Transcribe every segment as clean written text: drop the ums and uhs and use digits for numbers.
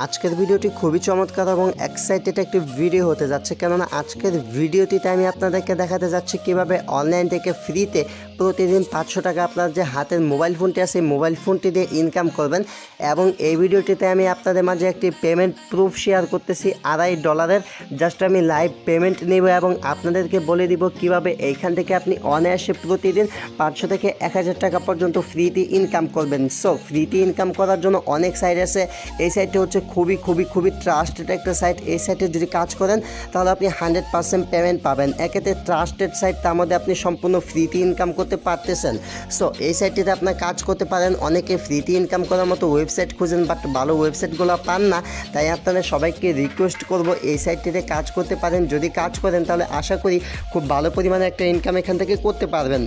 আজকের ভিডিওটি খুবই চমৎকার এবং এক্সাইটেড একটি ভিডিও হতে যাচ্ছে, কেননা আজকের ভিডিওটিতে আমি আপনাদেরকে দেখাতে যাচ্ছি কিভাবে অনলাইন থেকে ফ্রিতে প্রতিদিন 500 টাকা আপনার যে হাতের মোবাইল ফোনটি আছে মোবাইল ফোনটি দিয়ে ইনকাম করবেন। এবং এই ভিডিওটিতে আমি আপনাদের মাঝে একটি পেমেন্ট প্রুফ শেয়ার করতেছি $2.5। জাস্ট আমি লাইভ পেমেন্ট নেব এবং আপনাদেরকে বলে দিব কিভাবে এইখান থেকে আপনি অনায়াসে প্রতিদিন 500 থেকে 1000 টাকা পর্যন্ত ফ্রিতে ইনকাম করবেন। সো ফ্রিতে ইনকাম করার জন্য অনেক সাইট আছে। এই সাইটটি হচ্ছে খুবই ট্রাস্টেড একটা সাইট। এই সাইটে যদি কাজ করেন তাহলে আপনি 100% পেমেন্ট পাবেন। একেতে ট্রাস্টেড সাইট, তার মধ্যে আপনি সম্পূর্ণ ফ্রিতে ইনকাম করতে পারতেছেন। সো এই সাইটটিতে আপনার কাজ করতে পারেন। অনেকে ফ্রিতে ইনকাম করার মতো ওয়েবসাইট খুঁজেন, বাট ভালো ওয়েবসাইটগুলো পান না। তাই আপনাদের সবাইকে রিকোয়েস্ট করব এই সাইটটিতে কাজ করতে পারেন। যদি কাজ করেন তাহলে আশা করি খুব ভালো পরিমাণে একটা ইনকাম এখান থেকে করতে পারবেন।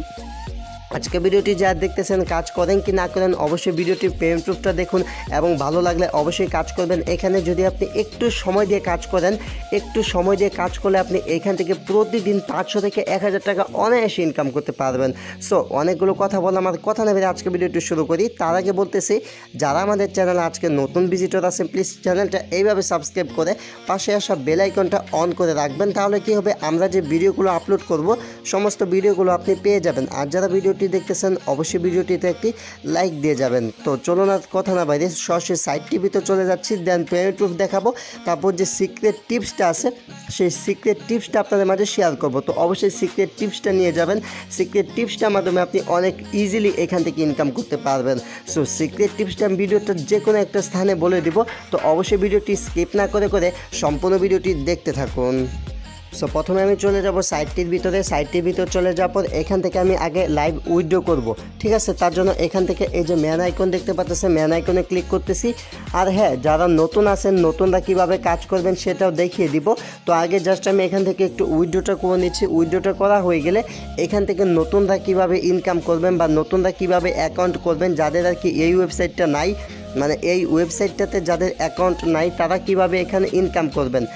আজকে ভিডিওটি যা দেখতেছেন কাজ করেন কি না করেন অবশ্যই ভিডিওটির পেমেন্ট প্রুফটা দেখুন এবং ভালো লাগলে অবশ্যই কাজ করবেন। এখানে যদি আপনি একটু সময় দিয়ে কাজ করেন, একটু সময় দিয়ে কাজ করলে আপনি এখান থেকে প্রতিদিন 500 থেকে 1000 টাকা অনায়াসে ইনকাম করতে পারবেন। সো অনেকগুলো কথা বলে আমার কথা নেবে আজকে ভিডিওটি শুরু করি। তার আগে বলতেছি, যারা আমাদের চ্যানেলে আজকে নতুন ভিজিটর আছেন প্লিজ চ্যানেলটা এইভাবে সাবস্ক্রাইব করে পাশে আসা বেল আইকনটা অন করে রাখবেন। তাহলে কি হবে, আমরা যে ভিডিওগুলো আপলোড করব সমস্ত ভিডিওগুলো আপনি পেয়ে যাবেন। আর যারা ভিডিওটি দেখতেছেন অবশ্যই ভিডিওটিতে একটি লাইক দিয়ে যাবেন। তো চলুন আর কথা না বাইরে সরাসরি সাইট টিভিতে চলে যাচ্ছি। দেন পেমেন্ট প্রুফ দেখাবো, তারপর যে সিক্রেট টিপসটা আছে সেই সিক্রেট টিপসটা আপনাদের মাঝে শেয়ার করব। তো অবশ্যই সিক্রেট টিপসটা নিয়ে যাবেন। সিক্রেট টিপসটার মাধ্যমে আপনি অনেক ইজিলি এখান থেকে ইনকাম করতে পারবেন। সো সিক্রেট টিপসটা আমি ভিডিওটা যে কোনো একটা স্থানে বলে দিব। তো অবশ্যই ভিডিওটি স্কিপ না করে সম্পূর্ণ ভিডিওটি দেখতে থাকুন। সো প্রথমে আমি চলে যাব সাইটটির ভিতরে। সাইটটির ভিতর চলে যাওয়ার পর এখান থেকে আমি আগে লাইভ উইথড্র করব, ঠিক আছে। তার জন্য এখান থেকে এই যে ম্যান আইকন দেখতে পাচ্ছেন, ম্যান আইকনে ক্লিক করতেছি। আর হ্যাঁ, যারা নতুন আছেন নতুনরা কীভাবে কাজ করবেন সেটাও দেখিয়ে দিব। তো আগে জাস্ট আমি এখান থেকে একটু উইথড্রটা করে নিচ্ছি। উইথড্রটা করা হয়ে গেলে এখান থেকে নতুনরা কীভাবে ইনকাম করবেন বা নতুনরা কীভাবে অ্যাকাউন্ট করবেন, যাদের আর কি এই ওয়েবসাইটটা নাই, মানে এই ওয়েবসাইটটাতে যাদের অ্যাকাউন্ট নাই তারা কিভাবে এখানে ইনকাম করবেন।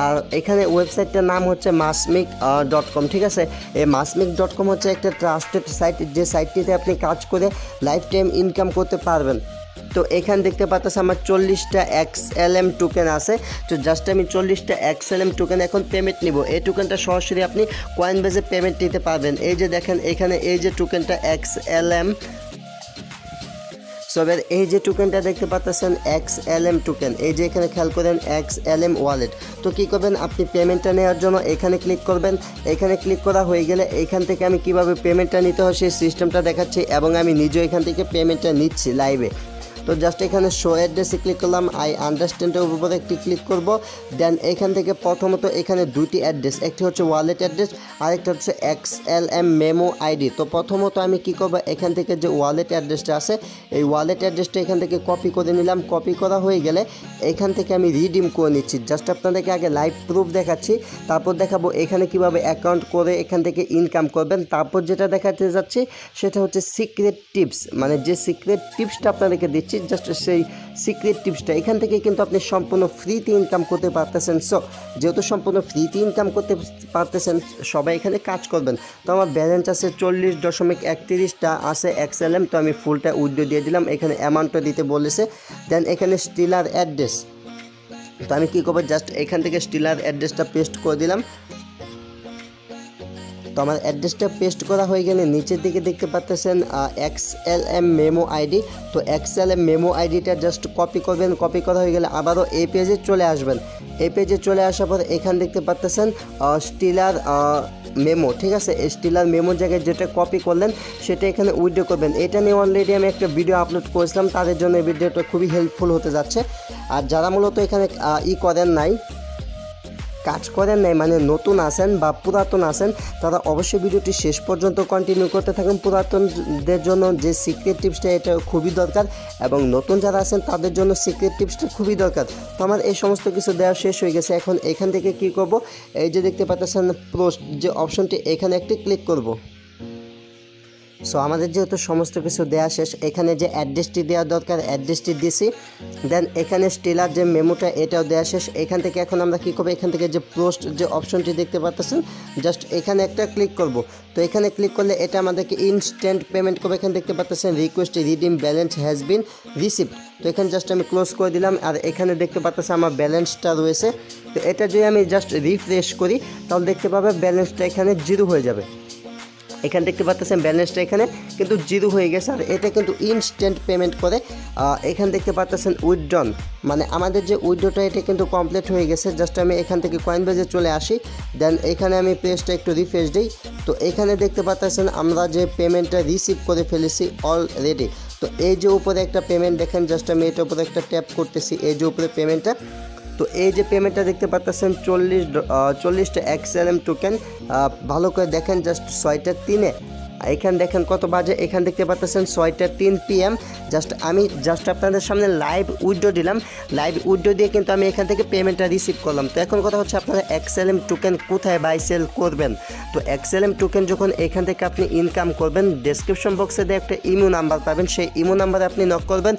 আর এখানে ওয়েবসাইটটার নাম হচ্ছে masmic.com, ঠিক আছে। এই masmic.com হচ্ছে একটা ট্রাস্টেড সাইট, যে সাইটটিতে আপনি কাজ করে লাইফ টাইম ইনকাম করতে পারবেন। তো এখানে দেখতে পাচ্ছেন আমার 40টা XLM টোকেন আছে। তো জাস্ট আমি 40টা XLM টোকেন এখন পেমেন্ট নিব। এই টোকেনটা সরাসরি আপনি কয়েনবেজে পেমেন্ট নিতে পারবেন। এই যে দেখেন এখানে এই যে টোকেনটা XLM, সবের এই যে টোকেনটা দেখতে পাচ্ছেন XLM টোকেন, এই যে এখানে খেয়াল করেন XLM ওয়ালেট। তো কী করবেন, আপনি পেমেন্টটা নেওয়ার জন্য এখানে ক্লিক করবেন। এখানে ক্লিক করা হয়ে গেলে এখান থেকে আমি কিভাবে পেমেন্টটা নিতে হয় সেই সিস্টেমটা দেখাচ্ছি এবং আমি নিজেও এখান থেকে পেমেন্টটা নিচ্ছি লাইভে। তো জাস্ট এখানে শো অ্যাড্রেসে ক্লিক করলাম, আই আন্ডারস্ট্যান্ডের উপরে একটি ক্লিক করব। দেন এখান থেকে প্রথমত এখানে দুইটি অ্যাড্রেস, একটি হচ্ছে ওয়ালেট অ্যাড্রেস আরেকটা হচ্ছে XLM মেমো আইডি। তো প্রথমত আমি কি করব, এখান থেকে যে ওয়ালেট অ্যাড্রেসটা আছে এই ওয়ালেট অ্যাড্রেসটা এখান থেকে কপি করে নিলাম। কপি করা হয়ে গেলে এখান থেকে আমি রিডিম করে নিচ্ছি। জাস্ট আপনাদেরকে আগে লাইভ প্রুফ দেখাচ্ছি, তারপর দেখাবো এখানে কিভাবে অ্যাকাউন্ট করে এখান থেকে ইনকাম করবেন। তারপর যেটা দেখাতে যাচ্ছি সেটা হচ্ছে সিক্রেট টিপস, মানে যে সিক্রেট টিপসটা আপনাদেরকে দিচ্ছি জাস্ট সেই সিক্রেট টিপসটা এখান থেকে কিন্তু আপনি সম্পূর্ণ ফ্রিতে ইনকাম করতে পারতেছেন। সো যেহেতু সম্পূর্ণ ফ্রিতে ইনকাম করতে পারতেছেন সবাই এখানে কাজ করবেন। তো আমার ব্যালেন্স আছে 40.31টা আছে XLM। তো আমি ফুলটা উইথড্র দিয়ে দিলাম, এখানে অ্যামাউন্টটা দিতে বলেছে। দেন এখানে স্টিলার অ্যাড্রেস, তো আমি কী করবো, জাস্ট এখান থেকে স্টিলার অ্যাড্রেসটা পেস্ট করে দিলাম। তো আমার অ্যাড্রেসটা পেস্ট করা হয়ে গেলে নিচের দিকে দেখতে পাচ্ছেন XLM মেমো আইডি। তো XLM মেমো আইডিটা জাস্ট কপি করবেন। কপি করা হয়ে গেলে আবারও এই পেজে চলে আসবেন। এই পেজে চলে আসার পর এখানে দেখতে পাচ্ছেন স্টিলার মেমো, ঠিক আছে। স্টিলার মেমোর জায়গায় যেটা কপি করলেন সেটা এখানে উইথড্র করবেন। এটা নিয়ে অলরেডি আমি একটা ভিডিও আপলোড করেছিলাম, তাদের জন্য এই ভিডিওটা খুবই হেল্পফুল হতে যাচ্ছে। আর যারা মূলত এখানে কাজ করেন নাই মানে নতুন আছেন বা পুরাতন আছেন তারা অবশ্যই ভিডিওটি শেষ পর্যন্ত কন্টিনিউ করতে থাকুন। পুরাতনদের জন্য যে সিক্রেট টিপসটা এটা খুবই দরকার এবং নতুন যারা আছেন তাদের জন্য সিক্রেট টিপসটা খুবই দরকার। তো আমার এই সমস্ত কিছু দেওয়া শেষ হয়ে গেছে। এখন এখান থেকে কি করব, এই যে দেখতে পাচ্ছেন পোস্ট যে অপশনটি এখানে একটি ক্লিক করব। সো আমাদের যেহেতু সমস্ত কিছু দেওয়া শেষ, এখানে যে অ্যাড্রেসটি দেওয়া দরকার অ্যাড্রেসটি দিয়েছি। দেন এখানে স্টিলার যে মেমোটা এটাও দেওয়া শেষ। এখান থেকে এখন আমরা কী করবো, এখান থেকে যে পোস্ট যে অপশনটি দেখতে পাচ্ছেন জাস্ট এখানে একটা ক্লিক করব। তো এখানে ক্লিক করলে এটা আমাদেরকে ইনস্ট্যান্ট পেমেন্ট করবে। এখানে দেখতে পাচ্ছেন request redeem balance has been received. তো এখানে জাস্ট আমি ক্লোজ করে দিলাম। আর এখানে দেখতে পাচ্ছেন আমার ব্যালেন্সটা রয়েছে। তো এটা যদি আমি জাস্ট রিফ্রেশ করি তাহলে দেখতে পাবে ব্যালেন্সটা এখানে 0 হয়ে যাবে। এখানে দেখতে পাচ্ছেন ব্যালেন্সটা এখানে কিন্তু 0 হয়ে গেছে। আর এটা কিন্তু ইনস্ট্যান্ট পেমেন্ট করে। এখানে দেখতে পাচ্ছেন উইথড্রন, মানে আমাদের যে উইথড্রটা এটা কিন্তু কমপ্লিট হয়ে গেছে। জাস্ট আমি এখান থেকে কয়েনবেজে চলে আসি, দেন এখানে আমি পেজটা একটু রিফ্রেশ দিই। তো এখানে দেখতে পাচ্ছেন আমরা যে পেমেন্টটা রিসিভ করে ফেলেছি অলরেডি। তো এই যে উপরে একটা পেমেন্ট দেখেন, জাস্ট আমি এটার উপরে একটা ট্যাপ করতেছি, এই যে উপরে পেমেন্টটা। তো এই যে পেমেন্টটা দেখতে পাচ্ছেন 40টা XLM টোকেন। ভালো করে দেখেন, জাস্ট 6টা 3-এ। এখানে দেখেন কত বাজে, এখানে দেখতে পাচ্ছেন 6টা 3 PM। আমি আপনাদের সামনে লাইভ উইথড্র দিলাম। লাইভ উইথড্র দিয়ে কিন্তু আমি এখান থেকে পেমেন্টটা রিসিভ করলাম। তো এখন কথা হচ্ছে আপনারা XLM টোকেন কোথায় বাই সেল করবেন। তো XLM টোকেন যখন এখান থেকে আপনি ইনকাম করবেন, ডেসক্রিপশন বক্সে দিয়ে একটা ইমো নাম্বার পাবেন, সেই ইমো নাম্বারে আপনি নক করবেন।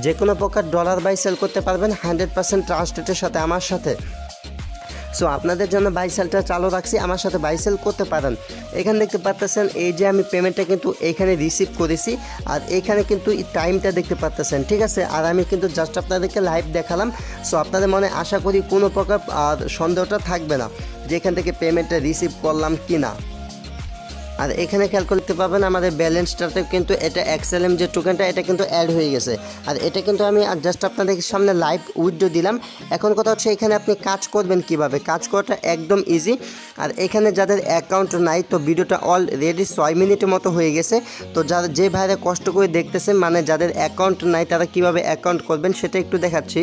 যে কোনো প্রকার ডলার বাই সেল করতে পারবেন 100% ট্রাস্ট রেটের সাথে আমার সাথে। সো আপনাদের জন্য বাই সেলটা চালু রাখছি, আমার সাথে বাই সেল করতে পারেন। এখানে দেখতে পাচ্ছেন এই যে আমি পেমেন্টটা কিন্তু এইখানে রিসিভ করেছি। আর এখানে কিন্তু টাইমটা দেখতে পাচ্ছেন, ঠিক আছে। আর আমি কিন্তু জাস্ট আপনাদেরকে লাইভ দেখালাম। সো আপনাদের মনে আশা করি কোনো প্রকার সন্দেহটা থাকবে না যে এখান থেকে পেমেন্টটা রিসিভ করলাম কি না। আর এখানে খেয়াল করতে পাবেন আমাদের ব্যালেন্সটাতে কিন্তু এটা XLM যে টোকেনটা এটা কিন্তু অ্যাড হয়ে গেছে। আর এটা কিন্তু আমি জাস্ট আপনাদের সামনে লাইভ উইথড্র দিলাম। এখন কথা হচ্ছে এখানে আপনি কাজ করবেন কিভাবে। কাজ করাটা একদম ইজি। আর এখানে যাদের অ্যাকাউন্ট নাই, তো ভিডিওটা অলরেডি 6 মিনিটের মতো হয়ে গেছে। তো যে ভাইরা কষ্ট করে দেখতেছেন, মানে যাদের অ্যাকাউন্ট নাই তারা কিভাবে অ্যাকাউন্ট করবেন সেটা একটু দেখাচ্ছি।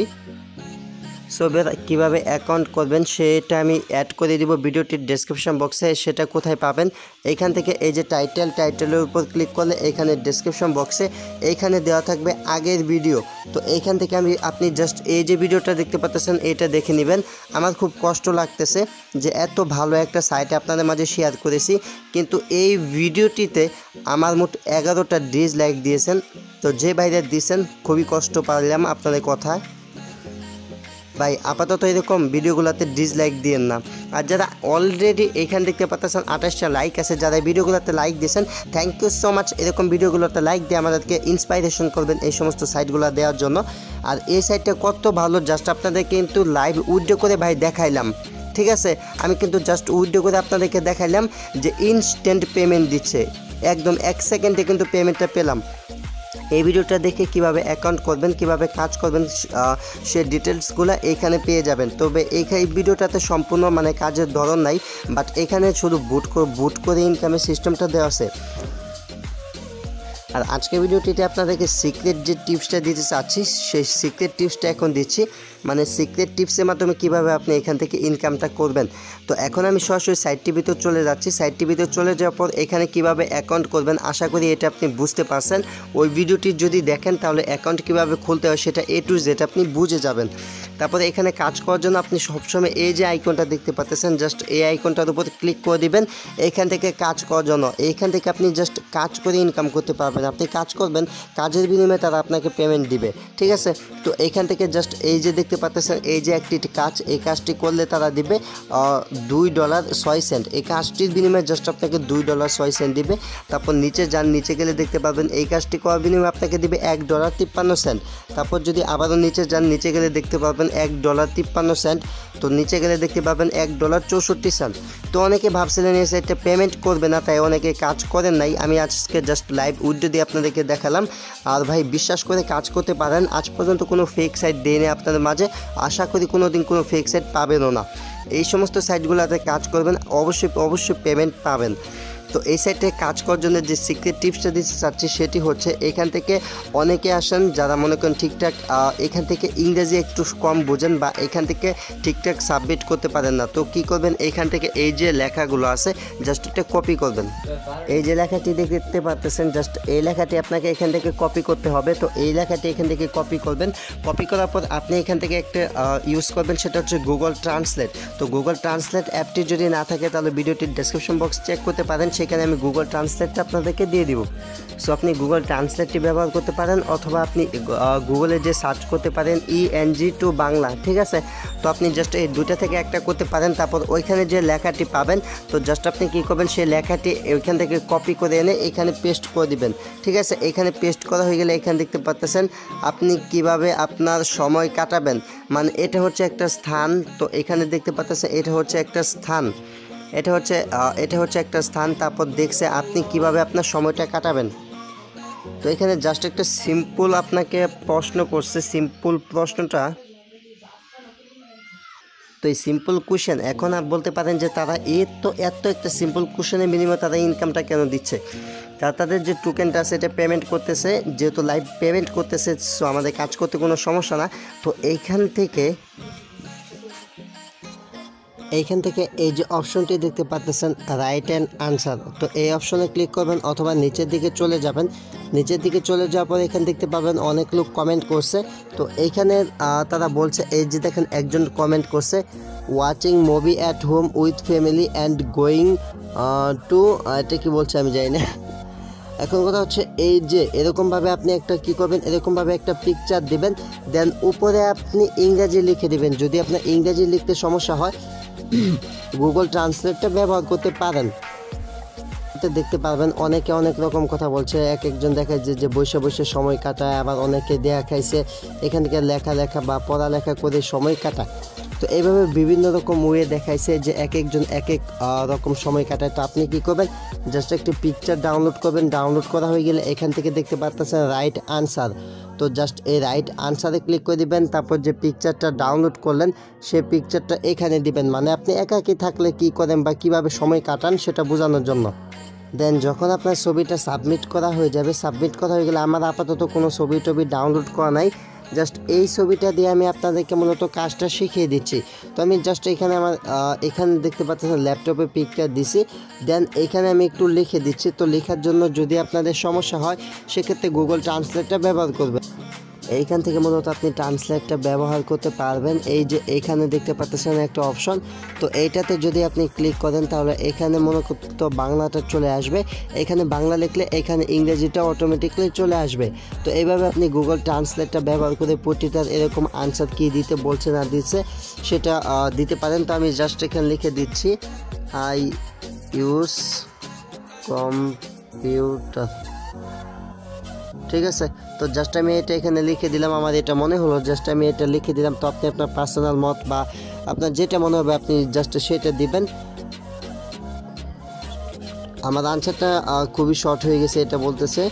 সো কীভাবে অ্যাকাউন্ট করবেন সেটা আমি অ্যাড করে দিব ভিডিওটির ডেসক্রিপশন বক্সে। সেটা কোথায় পাবেন, এইখান থেকে এই যে টাইটেলের উপর ক্লিক করলে এখানে ডেসক্রিপশন বক্সে এইখানে দেওয়া থাকবে আগের ভিডিও। তো এইখান থেকে আপনি জাস্ট এই যে ভিডিওটা দেখতে পাচ্ছেন এটা দেখে নেবেন। আমার খুব কষ্ট লাগতেছে যে এত ভালো একটা সাইট আপনাদের মাঝে শেয়ার করেছি, কিন্তু এই ভিডিওটিতে আমার মোট 11টা ডিসলাইক দিয়েছেন। তো যে বাইরে দিয়েছেন খুবই কষ্ট পাইলাম আপনাদের কথায়। ভাই আপাতত এরকম ভিডিওগুলোতে ডিসলাইক দিয়েন না। আর যারা অলরেডি এখান দেখতে পাচ্ছেন 28টা লাইক আছে, যারা ভিডিওগুলোতে লাইক দিয়েছেন থ্যাংক ইউ সো মাচ। এরকম ভিডিওগুলোতে লাইক দিয়ে আমাদেরকে ইন্সপাইরেশন করবেন এই সমস্ত সাইটগুলো দেওয়ার জন্য। আর এই সাইটটা কত ভালো, জাস্ট আপনাদের কিন্তু লাইভ উইথড্র করে ভাই দেখাইলাম, ঠিক আছে। আমি কিন্তু জাস্ট উইথড্র করে আপনাদেরকে দেখাইলাম যে ইনস্ট্যান্ট পেমেন্ট দিচ্ছে, একদম 1 সেকেন্ডে কিন্তু পেমেন্টটা পেলাম। এই ভিডিওটা দেখে কিভাবে অ্যাকাউন্ট করবেন, কিভাবে কাজ করবেন সে ডিটেলসগুলো এইখানে পেয়ে যাবেন। তবে এই ভিডিওটাতে সম্পূর্ণ মানে কাজের ধরন নাই, বাট এখানে শুধু বুট করে ইনকামের সিস্টেমটা দেওয়া আছে। আর আজকের ভিডিওটিতে আপনাদেরকে সিক্রেট যে টিপসটা দিতে চাচ্ছি সেই সিক্রেট টিপসটা এখন দিচ্ছি, মানে সিক্রেট টিপসের মাধ্যমে কিভাবে আপনি এখান থেকে ইনকামটা করবেন। তো এখন আমি সরাসরি সাইটটি ভিতর চলে যাচ্ছি। সাইটটি ভিতর চলে যাওয়ার পর এখানে কিভাবে অ্যাকাউন্ট করবেন আশা করি এটা আপনি বুঝতে পারছেন। ওই ভিডিওটি যদি দেখেন তাহলে অ্যাকাউন্ট কিভাবে খুলতে হয় সেটা A to Z আপনি বুঝে যাবেন। তারপরে এখানে কাজ করার জন্য আপনি সবসময় এই যে আইকনটা দেখতে পাচ্ছেন, জাস্ট এই আইকনটার উপর ক্লিক করে দিবেন। এইখান থেকে কাজ করার জন্য এইখান থেকে আপনি জাস্ট কাজ করে ইনকাম করতে পারবেন। আপনি কাজ করবেন, কাজের বিনিময়ে তারা আপনাকে পেমেন্ট দিবে, ঠিক আছে। তো এইখান থেকে জাস্ট এই যে দেখতে পাচ্ছেন এই যে একটি কাজ, এই কাজটি করলে তারা দিবে $2.06। এই কাজটির বিনিময়ে জাস্ট আপনাকে $2.06 দিবে। তারপর নিচে যান, নিচে গেলে দেখতে পাবেন এই কাজটি করার বিনিময়ে আপনাকে দিবে $1.53। তারপর যদি আবারও নিচে যান, নিচে গেলে দেখতে পাবেন $1.53। তো নিচে গেলে দেখতে পাবেন $1.64। তো অনেকে ভাবছিলেন এই সাইটটা পেমেন্ট করবে না, তাই অনেকে কাজ করেন নাই। আমি আজকে জাস্ট লাইভ উইথড্র দিয়ে আপনাদেরকে দেখালাম। আর ভাই বিশ্বাস করে কাজ করতে পারেন, আজ পর্যন্ত কোনো ফেক সাইট দেয়নি আপনাদের মাঝে, আশা করি কোনো দিন কোনো ফেক সাইট পাবেনও না। এই সমস্ত সাইটগুলোতে কাজ করবেন, অবশ্যই পেমেন্ট পাবেন। তো এই সাইটে কাজ করার জন্য যে সিক্রেট টিপসটা দিতে চাচ্ছি সেটি হচ্ছে এখান থেকে অনেকে আসেন যারা মনে করেন ঠিকঠাক এখান থেকে ইংরেজি একটু কম বোঝেন বা এখান থেকে ঠিকঠাক সাবমিট করতে পারেন না। তো কি করবেন, এইখান থেকে এই যে লেখাগুলো আছে জাস্ট এটা কপি করবেন। এই যে লেখাটি দেখতে পাচ্ছেন জাস্ট এই লেখাটি আপনাকে এখান থেকে কপি করতে হবে। তো এই লেখাটি এখান থেকে কপি করবেন। কপি করার পর আপনি এখান থেকে একটা ইউজ করবেন, সেটা হচ্ছে গুগল ট্রান্সলেট। তো গুগল ট্রান্সলেট অ্যাপটি যদি না থাকে তাহলে ভিডিওটির ডেসক্রিপশন বক্স চেক করতে পারেন, সেখানে আমি গুগল ট্রান্সলেটটা আপনাদেরকে দিয়ে দিব। সো আপনি গুগল ট্রান্সলেটটি ব্যবহার করতে পারেন, অথবা আপনি গুগলে যে সার্চ করতে পারেন ENG টু বাংলা, ঠিক আছে। তো আপনি জাস্ট এই দুটা থেকে একটা করতে পারেন। তারপর ওইখানে যে লেখাটি পাবেন, তো জাস্ট আপনি কী করবেন, সেই লেখাটি ওইখান থেকে কপি করে এনে এখানে পেস্ট করে দিবেন, ঠিক আছে। এখানে পেস্ট করা হয়ে গেলে এখানে দেখতে পাচ্ছেন আপনি কিভাবে আপনার সময় কাটাবেন। মানে এটা হচ্ছে একটা স্থান, তো এখানে দেখতে পাচ্ছেন এটা হচ্ছে একটা স্থান, এটা হচ্ছে একটা স্থান। তারপর দেখছে আপনি কিভাবে আপনার সময়টা কাটাবেন। তো এখানে জাস্ট একটা সিম্পল আপনাকে প্রশ্ন করছে, সিম্পল প্রশ্নটা, তো এই সিম্পল কোশ্চেন এখন আর বলতে পারেন যে তারা এত একটা সিম্পল কোশ্চেনের বিনিময়ে তারা ইনকামটা কেন দিচ্ছে। তাদের যে টোকেনটা আছে এটা পেমেন্ট করতেছে, যেহেতু লাইভ পেমেন্ট করতেছে, সো আমাদের কাজ করতে কোনো সমস্যা না। তো এইখান থেকে এই যে অপশনটি দেখতে পাচ্ছেন রাইট অ্যান্ড আনসার, তো এই অপশনে ক্লিক করবেন অথবা নিচের দিকে চলে যাবেন। নিচের দিকে চলে যাওয়ার পর এখানে দেখতে পাবেন অনেক লোক কমেন্ট করছে। তো এইখানে তারা বলছে, এই যে দেখেন একজন কমেন্ট করছে, watching movie at home with family and going to, এটা কি বলছে আমি জানি না। এখন কথা হচ্ছে এই যে এরকমভাবে আপনি একটা কী করবেন, এরকমভাবে একটা পিকচার দিবেন, দেন উপরে আপনি ইংরাজি লিখে দিবেন। যদি আপনার ইংরাজি লিখতে সমস্যা হয় গুগল ট্রান্সলেটটা ব্যবহার করতে পারেন। দেখতে পারবেন অনেকে অনেক রকম কথা বলছে, একজন দেখায় যে বসে বসে সময় কাটায়, আবার অনেকে দেখাইছে এখান থেকে লেখা বা পড়ালেখা করে সময় কাটায়। তো এইভাবে বিভিন্ন রকম ওয়ে দেখাইছে যে একজন এক রকম সময় কাটায়। তো আপনি কি করবেন, জাস্ট একটি পিকচার ডাউনলোড করবেন। ডাউনলোড করা হয়ে গেলে এখান থেকে দেখতে পাচ্ছেন রাইট আনসার, তো জাস্ট এই রাইট আনসারে ক্লিক করে দিবেন। তারপর যে পিকচারটা ডাউনলোড করলেন সেই পিকচারটা এখানে দিবেন। মানে আপনি একাকী থাকলে কি করেন বা কিভাবে সময় কাটান সেটা বোঝানোর জন্য। দেন যখন আপনার ছবিটা সাবমিট করা হয়ে যাবে, সাবমিট করা হয়ে গেলে আমার আপাতত কোনো ছবি ডাউনলোড করা নাই, জাস্ট এই ছবিটা দিয়ে আমি আপনাদেরকে মূলত কাজটা শিখিয়ে দিচ্ছি। তো আমি জাস্ট এখানে এখানে দেখতে পাচ্ছেন ল্যাপটপে পিকচার দিছি, দেন এখানে আমি একটু লিখে দিচ্ছি। তো লেখার জন্য যদি আপনাদের সমস্যা হয় সেক্ষেত্রে গুগল ট্রান্সলেটটা ব্যবহার করবেন। এইখান থেকে মূলত আপনি ট্রান্সলেটটা ব্যবহার করতে পারবেন। এই যে এইখানে দেখতে পাচ্ছেন একটা অপশন, তো এইটাতে যদি আপনি ক্লিক করেন তাহলে এখানে মূলত বাংলাটা চলে আসবে। এখানে বাংলা লিখলে এখানে ইংরেজিটা অটোমেটিকলি চলে আসবে। তো এইভাবে আপনি গুগল ট্রান্সলেটটা ব্যবহার করে প্রতিটার এরকম আনসার কি দিতে বলছে না দিচ্ছে সেটা দিতে পারেন। তো আমি জাস্ট এখানে লিখে দিচ্ছি, আই ইউজ কম্পিউটার, ঠিক আছে। তো জাস্ট আমি এটা এখানে লিখে দিলাম, আমার এটা মনে হলো, জাস্ট আমি এটা লিখে দিলাম। তো আপনি আপনার পার্সোনাল মত বা আপনার যেটা মনে হবে আপনি জাস্ট সেটা দিবেন। আমার আনসারটা খুবই শর্ট হয়ে গেছে, এটা বলতেছে।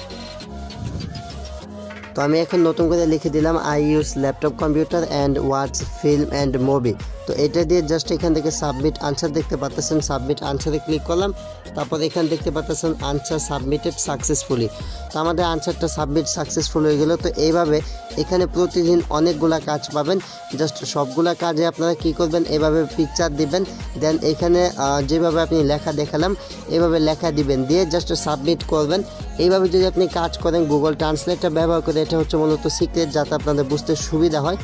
তো আমি এখন নতুন করে লিখে দিলাম, I use laptop computer and watch film and movie. তো এটা দিয়ে জাস্ট এখান থেকে সাবমিট আনসার দেখতে পাচ্ছেন, সাবমিট আনসারে ক্লিক করলাম। তারপর এখানে দেখতে পাচ্ছেন আনসার সাবমিটেড সাকসেসফুলি। তো আমাদের আনসারটা সাবমিট সাকসেসফুল হয়ে গেল। তো এইভাবে এখানে প্রতিদিন অনেকগুলা কাজ পাবেন। জাস্ট সবগুলা কাজে আপনারা কি করবেন, এভাবে পিকচার দিবেন, দেন এখানে যেভাবে আপনি লেখা দেখালাম এভাবে লেখা দিবেন, দিয়ে জাস্ট সাবমিট করবেন। এইভাবে যদি আপনি কাজ করেন গুগল ট্রান্সলেটটা ব্যবহার করে, এটা হচ্ছে মূলত সিক্রেট, যাতে আপনাদের বুঝতে সুবিধা হয়।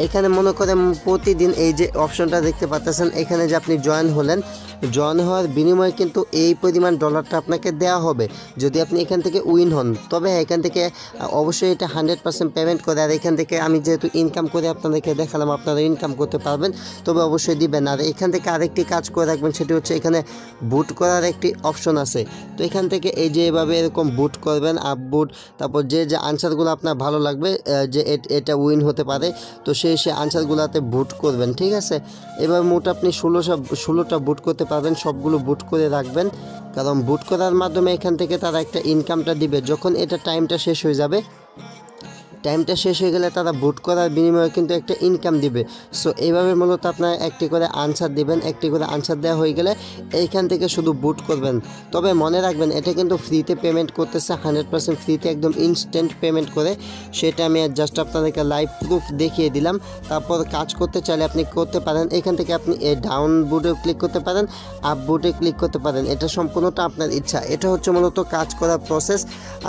এখানে মনে করেন প্রতিদিন এই যে অপশনটা দেখতে পাচ্ছেন, এখানে যে আপনি জয়েন হলেন, জয়েন হওয়ার বিনিময়ে কিন্তু এই পরিমাণ ডলারটা আপনাকে দেওয়া হবে যদি আপনি এখান থেকে উইন হন। তবে এখান থেকে অবশ্যই এটা 100% পেমেন্ট করে, আর এখান থেকে আমি যেহেতু ইনকাম করে আপনাদেরকে দেখালাম, আপনারা ইনকাম করতে পারবেন, তবে অবশ্যই দিবেন। আর এখান থেকে আরেকটি কাজ করে রাখবেন, সেটি হচ্ছে এখানে বুট করার একটি অপশন আছে। তো এখান থেকে এই যে এভাবে এরকম বুট করবেন, আপ বুট, তারপর যে আনসারগুলো আপনার ভালো লাগবে যে এটা উইন হতে পারে, তো সেই আনসারগুলোতে বুট করবেন, ঠিক আছে। এবার মোট আপনি 16টা বুট করতে পারবেন, সবগুলো বুট করে রাখবেন, কারণ বুট করার মাধ্যমে এখান থেকে তারা একটা ইনকামটা দিবে। যখন এটা টাইমটা শেষ হয়ে যাবে, টাইমটা শেষ হয়ে গেলে তারা বুট করার বিনিময়ে কিন্তু একটা ইনকাম দিবে। সো এইভাবে মূলত আপনারা একটি করে আনসার দিবেন, একটি করে আনসার দেওয়া হয়ে গেলে এইখান থেকে শুধু বুট করবেন। তবে মনে রাখবেন এটা কিন্তু ফ্রিতে পেমেন্ট করতেছে, 100% ফ্রিতে, একদম ইনস্ট্যান্ট পেমেন্ট করে। সেটা আমি জাস্ট আপনাদেরকে লাইভ প্রুফ দেখিয়ে দিলাম। তারপর কাজ করতে চাইলে আপনি করতে পারেন। এখান থেকে আপনি এই ডাউন বুটে ক্লিক করতে পারেন, আপ বুটে ক্লিক করতে পারেন, এটা সম্পূর্ণটা আপনার ইচ্ছা। এটা হচ্ছে মূলত কাজ করার প্রসেস।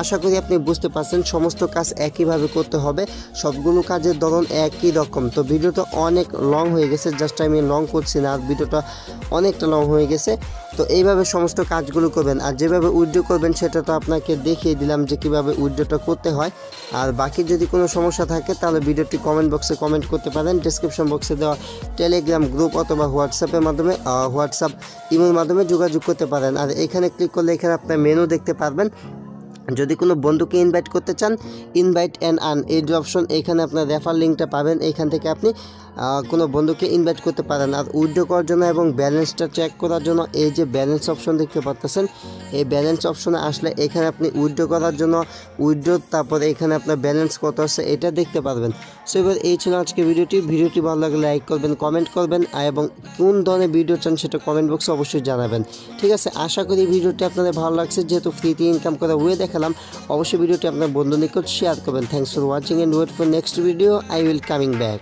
আশা করি আপনি বুঝতে পারছেন, সমস্ত কাজ একইভাবে করতে হবে, সবগুলো কাজের ধরন একই রকম। তো ভিডিওটা অনেক লং হয়ে গেছে, জাস্ট আমি লং করছি না, আর ভিডিওটা অনেকটা লং হয়ে গেছে। তো এইভাবে সমস্ত কাজগুলো করবেন। আর যেভাবে উইথড্র করবেন সেটা তো আপনাকে দেখিয়ে দিলাম যে কীভাবে উইথড্রটা করতে হয়। আর বাকি যদি কোনো সমস্যা থাকে তাহলে ভিডিওটি কমেন্ট বক্সে কমেন্ট করতে পারেন, ডিসক্রিপশন বক্সে দেওয়া টেলিগ্রাম গ্রুপ অথবা হোয়াটসঅ্যাপের মাধ্যমে হোয়াটসঅ্যাপ ইমোর মাধ্যমে যোগাযোগ করতে পারেন। আর এখানে ক্লিক করলে এখানে আপনার মেনু দেখতে পারবেন। যদি কোনো বন্ধুকে ইনভাইট করতে চান, ইনভাইট অ্যান্ড আর্ন এই যে অপশন, এখানে আপনার রেফার লিঙ্কটা পাবেন। এইখান থেকে আপনি কোনো বন্ধুকে ইনভাইট করতে পারেন। আর উইথড্র করার জন্য এবং ব্যালেন্সটা চেক করার জন্য এই যে ব্যালেন্স অপশন দেখতে পাচ্ছেন, এই ব্যালেন্স অপশনে আসলে এখানে আপনি উইথড্র করার জন্য উইথড্র, তারপরে এখানে আপনার ব্যালেন্স কত আছে এটা দেখতে পারবেন। সো এবার এই ছিল আজকে ভিডিওটি ভালো লাগলে লাইক করবেন, কমেন্ট করবেন, এবং কোন ধরনের ভিডিও চান সেটা কমেন্ট বক্সে অবশ্যই জানাবেন। ঠিক আছে, আশা করি ভিডিওটি আপনাদের ভালো লাগছে। যেহেতু ফ্রিতে ইনকাম করা ওয়ে দেখালাম, অবশ্যই ভিডিওটি আপনার বন্ধু নিকট শেয়ার করবেন। Thanks for watching and wait for next video. I will coming back.